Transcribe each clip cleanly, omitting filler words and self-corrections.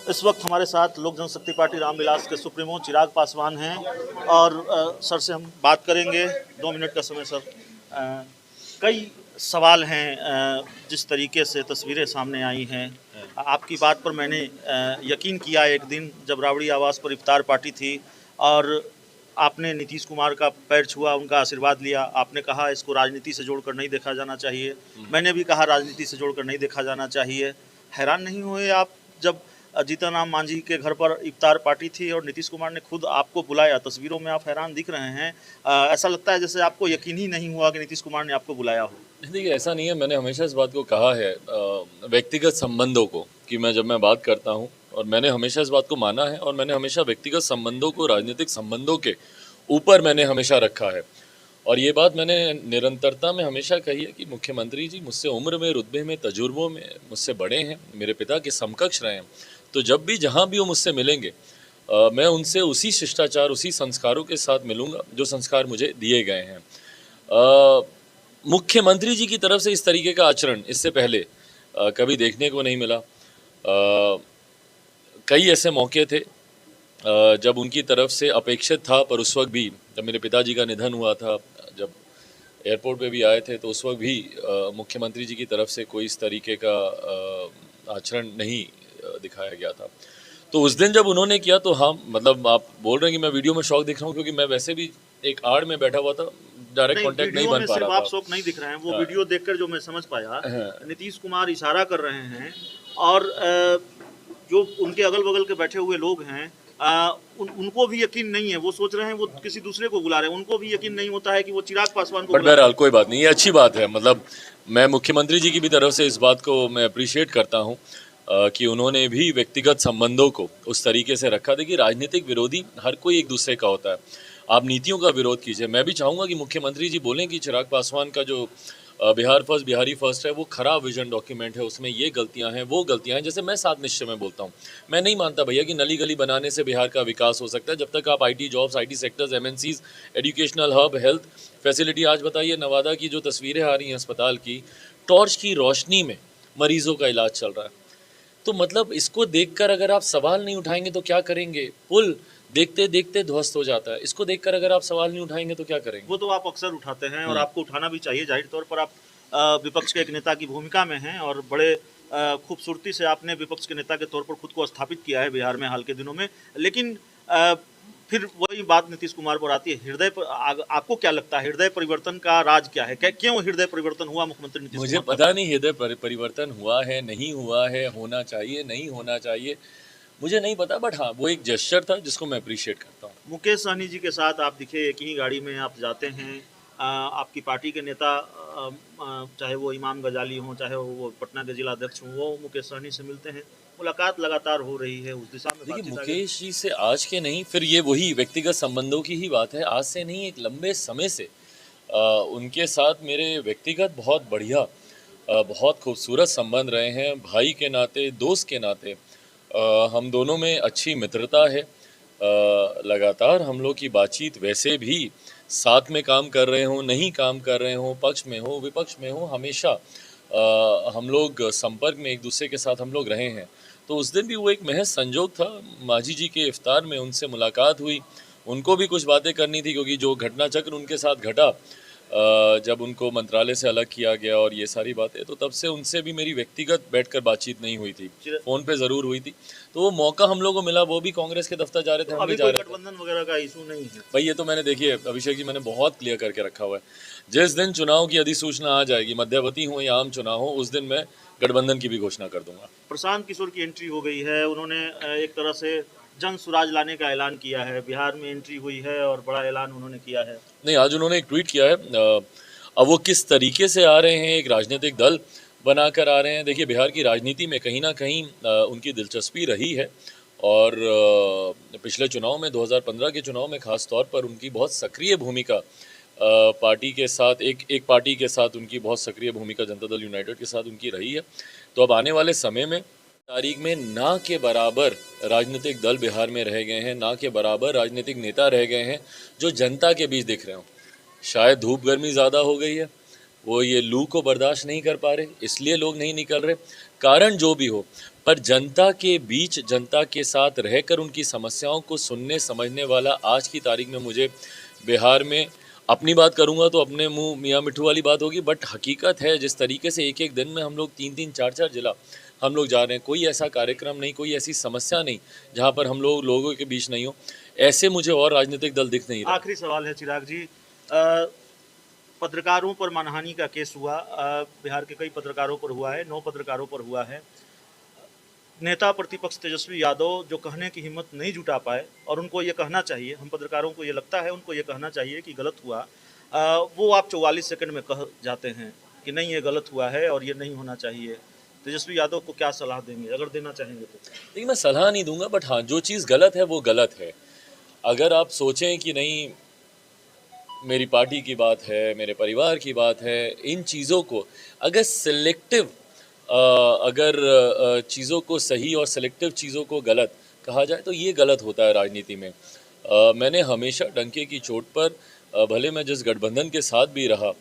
इस वक्त हमारे साथ लोक जनशक्ति पार्टी रामविलास के सुप्रीमो चिराग पासवान हैं और सर से हम बात करेंगे। 2 मिनट का समय सर। कई सवाल हैं, जिस तरीके से तस्वीरें सामने आई हैं, आपकी बात पर मैंने यकीन किया एक दिन जब राबड़ी आवास पर इफ्तार पार्टी थी और आपने नीतीश कुमार का पैर छुआ, उनका आशीर्वाद लिया। आपने कहा इसको राजनीति से जोड़कर नहीं देखा जाना चाहिए। मैंने भी कहा राजनीति से जोड़कर नहीं देखा जाना चाहिए। हैरान नहीं हुए आप जब जीतन राम मांझी के घर पर इफ्तार पार्टी थी और नीतीश कुमार ने खुद आपको बुलाया? तस्वीरों में आप हैरान दिख रहे हैं। ऐसा लगता है जैसे आपको यकीन ही नहीं हुआ कि नीतीश कुमार ने आपको बुलाया हो। देखिए, ऐसा नहीं है। मैंने हमेशा इस बात को कहा है, व्यक्तिगत संबंधों को, कि जब मैं बात करता हूँ, और मैंने हमेशा इस बात को माना है, और मैंने हमेशा व्यक्तिगत संबंधों को राजनीतिक संबंधों के ऊपर मैंने हमेशा रखा है। और ये बात मैंने निरंतरता में हमेशा कही है कि मुख्यमंत्री जी मुझसे उम्र में, रुतबे में, तजुर्बों में मुझसे बड़े हैं, मेरे पिता के समकक्ष रहे हैं। तो जब भी जहाँ भी वो मुझसे मिलेंगे, मैं उनसे उसी शिष्टाचार, उसी संस्कारों के साथ मिलूँगा जो संस्कार मुझे दिए गए हैं। मुख्यमंत्री जी की तरफ से इस तरीके का आचरण इससे पहले कभी देखने को नहीं मिला। कई ऐसे मौके थे जब उनकी तरफ से अपेक्षित था, पर उस वक्त भी जब मेरे पिताजी का निधन हुआ था, जब एयरपोर्ट पे भी आए थे, तो उस वक्त भी मुख्यमंत्री जी की तरफ से कोई इस तरीके का आचरण नहीं दिखाया गया था। तो उस दिन जब उन्होंने किया तो हाँ, मतलब आप बोल रहे हैं कि मैं वीडियो में शौक दिख रहा हूँ, क्योंकि मैं वैसे भी एक आड़ में बैठा हुआ था, डायरेक्ट कांटेक्ट नहीं बन पा रहा था। आप शौक नहीं दिख रहे हैं, वो वीडियो देखकर जो मैं समझ पाया, नीतीश कुमार इशारा कर रहे हैं और जो उनके अगल बगल के बैठे हुए लोग हैं, उनको भी यकीन नहीं है। वो सोच रहे हैं वो किसी दूसरे को बुला रहे हैं। उनको भी यकीन नहीं होता है कि वो चिराग पासवान को बुला रहे हैं। बहरहाल कोई बात नहीं, ये अच्छी बात है। मतलब मैं मुख्यमंत्री जी की भी तरफ से इस बात को मैं अप्रिशिएट करता हूँ कि उन्होंने भी व्यक्तिगत संबंधों को उस तरीके से रखा। देखिए, राजनीतिक विरोधी हर कोई एक दूसरे का होता है। आप नीतियों का विरोध कीजिए। मैं भी चाहूँगा कि मुख्यमंत्री जी बोलें कि चिराग पासवान का जो बिहार फर्स्ट, बिहारी फर्स्ट है, वो खराब विजन डॉक्यूमेंट है, उसमें ये गलतियां हैं, वो गलतियां हैं। जैसे मैं सात निश्चय में बोलता हूँ, मैं नहीं मानता भैया कि नली गली बनाने से बिहार का विकास हो सकता है। जब तक आप IT jobs, IT sectors, MNCs, educational hub, health facility, आज बताइए नवादा की जो तस्वीरें आ रही हैं अस्पताल की, टॉर्च की रोशनी में मरीजों का इलाज चल रहा है। तो मतलब इसको देखकर अगर आप सवाल नहीं उठाएंगे तो क्या करेंगे? पुल देखते देखते ध्वस्त हो जाता है। इसको देखकर अगर आप सवाल नहीं उठाएंगे तो क्या करेंगे? वो तो आप अक्सर उठाते हैं और आपको उठाना भी चाहिए। जाहिर तौर पर आप विपक्ष के एक नेता की भूमिका में हैं और बड़े खूबसूरती से आपने विपक्ष के नेता के तौर पर खुद को स्थापित किया है बिहार में हाल के दिनों में। लेकिन फिर वही बात नीतीश कुमार पर आती है। हृदय पर आपको क्या लगता है, हृदय परिवर्तन का राज क्या है? क्यों हृदय परिवर्तन हुआ मुख्यमंत्री नीतीश कुमार? मुझे पता नहीं हृदय परिवर्तन हुआ है, नहीं हुआ है, होना चाहिए, नहीं होना चाहिए, मुझे नहीं पता। बट हाँ, वो एक जेस्चर था जिसको मैं अप्रिशिएट करता हूँ। मुकेश सहनी जी के साथ आप दिखे, एक ही गाड़ी में आप जाते हैं। आपकी पार्टी के नेता, चाहे वो इमाम गजाली हों, चाहे वो पटना के जिला अध्यक्ष हों, वो मुकेश सहनी से मिलते हैं। मुलाकात लगातार हो रही है, उस दिशा में देखिए, मुकेश जी से आज के नहीं, फिर ये वही व्यक्तिगत संबंधों की ही बात है। आज से नहीं, एक लंबे समय से उनके साथ मेरे व्यक्तिगत बहुत बढ़िया, बहुत खूबसूरत संबंध रहे हैं। भाई के नाते, दोस्त के नाते हम दोनों में अच्छी मित्रता है। लगातार हम लोग की बातचीत, वैसे भी साथ में काम कर रहे हों, नहीं काम कर रहे हों, पक्ष में हो, विपक्ष में हो, हमेशा हम लोग संपर्क में एक दूसरे के साथ हम लोग रहे हैं। तो उस दिन भी वो एक महज संजोग था, मांझी जी के इफ्तार में उनसे मुलाकात हुई। उनको भी कुछ बातें करनी थी, क्योंकि जो घटना चक्र उनके साथ घटा, जब उनको मंत्रालय से अलग किया गया और ये सारी बातें, तो तब से उनसे भी मेरी व्यक्तिगत बैठकर बातचीत नहीं हुई थी, फ़ोन पे ज़रूर हुई थी। तो वो मौका हम लोगों को मिला, वो भी कांग्रेस के दफ्तर जा रहे थे, हम भी जा रहे थे। गठबंधन वगैरह का इशू नहीं है भाई, ये तो मैंने, देखिए अभिषेक जी, मैंने बहुत क्लियर करके रखा हुआ है। जिस दिन चुनाव की अधिसूचना आ जाएगी, मध्यावधि हो या आम चुनाव हो, उस दिन मैं गठबंधन की भी घोषणा कर दूंगा। प्रशांत किशोर की एंट्री हो गई है। उन्होंने एक तरह से जन सुराज लाने का ऐलान किया है। बिहार में एंट्री हुई है और बड़ा ऐलान उन्होंने किया है। नहीं, आज उन्होंने एक ट्वीट किया है। अब वो किस तरीके से आ रहे हैं, एक राजनीतिक दल बनाकर आ रहे हैं। देखिए, बिहार की राजनीति में कहीं ना कहीं उनकी दिलचस्पी रही है, और पिछले चुनाव में, 2015 के चुनाव में खास तौर पर उनकी बहुत सक्रिय भूमिका पार्टी के साथ, एक पार्टी के साथ उनकी बहुत सक्रिय भूमिका जनता दल यूनाइटेड के साथ उनकी रही है। तो अब आने वाले समय में, तारीख में, ना के बराबर राजनीतिक दल बिहार में रह गए हैं, ना के बराबर राजनीतिक नेता रह गए हैं जो जनता के बीच दिख रहे हों। शायद धूप गर्मी ज़्यादा हो गई है, वो ये लू को बर्दाश्त नहीं कर पा रहे, इसलिए लोग नहीं निकल रहे। कारण जो भी हो, पर जनता के बीच, जनता के साथ रहकर उनकी समस्याओं को सुनने समझने वाला आज की तारीख में मुझे बिहार में, अपनी बात करूंगा तो अपने मुंह मियाँ मिट्ठू वाली बात होगी, बट हकीकत है जिस तरीके से एक एक दिन में हम लोग 3-3 4-4 जिला हम लोग जा रहे हैं, कोई ऐसा कार्यक्रम नहीं, कोई ऐसी समस्या नहीं जहां पर हम लोगों के बीच नहीं हो। ऐसे मुझे और राजनीतिक दल दिख नहीं रहे। आखिरी सवाल है चिराग जी, पत्रकारों पर मानहानि का केस हुआ, बिहार के कई पत्रकारों पर हुआ है, 9 पत्रकारों पर हुआ है। नेता प्रतिपक्ष तेजस्वी यादव जो कहने की हिम्मत नहीं जुटा पाए, और उनको ये कहना चाहिए, हम पत्रकारों को ये लगता है उनको ये कहना चाहिए कि गलत हुआ, वो आप 44 सेकंड में कह जाते हैं कि नहीं ये गलत हुआ है और ये नहीं होना चाहिए। तेजस्वी यादव को क्या सलाह देंगे, अगर देना चाहेंगे तो? देखिए, मैं सलाह नहीं दूंगा, बट हाँ, जो चीज़ गलत है वो गलत है। अगर आप सोचें कि नहीं मेरी पार्टी की बात है, मेरे परिवार की बात है, इन चीज़ों को अगर सिलेक्टिव अगर चीज़ों को सही और सिलेक्टिव चीज़ों को गलत कहा जाए तो ये गलत होता है राजनीति में। मैंने हमेशा डंके की चोट पर, भले मैं जिस गठबंधन के साथ भी रहा,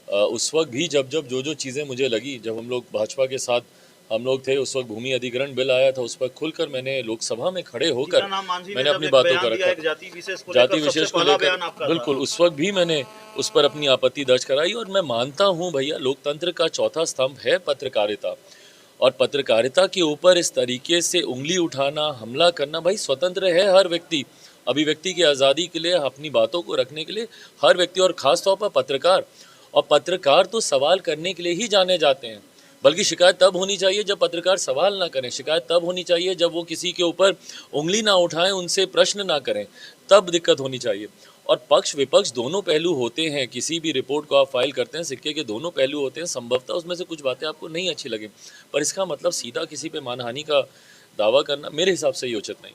उस वक्त भी जब जो चीज़ें मुझे लगी, जब हम लोग भाजपा के साथ हम लोग थे, उस वक्त भूमि अधिग्रहण बिल आया था, उस पर खुलकर मैंने लोकसभा में खड़े होकर मैंने अपनी बातों को रखा, जाति विशेष को लेकर बिल्कुल उस वक्त भी मैंने उस पर अपनी आपत्ति दर्ज कराई। और मैं मानता हूँ भैया, लोकतंत्र का चौथा स्तंभ है पत्रकारिता, और पत्रकारिता के ऊपर इस तरीके से उंगली उठाना, हमला करना, भाई स्वतंत्र है हर व्यक्ति अभिव्यक्ति की आज़ादी के लिए, अपनी बातों को रखने के लिए हर व्यक्ति, और ख़ास तौर पर पत्रकार। और पत्रकार तो सवाल करने के लिए ही जाने जाते हैं, बल्कि शिकायत तब होनी चाहिए जब पत्रकार सवाल ना करें, शिकायत तब होनी चाहिए जब वो किसी के ऊपर उंगली ना उठाएं, उनसे प्रश्न ना करें, तब दिक्कत होनी चाहिए। और पक्ष विपक्ष दोनों पहलू होते हैं, किसी भी रिपोर्ट को आप फाइल करते हैं, सिक्के के दोनों पहलू होते हैं। संभवतः उसमें से कुछ बातें आपको नहीं अच्छी लगे, पर इसका मतलब सीधा किसी पे मानहानि का दावा करना मेरे हिसाब से ये उचित नहीं।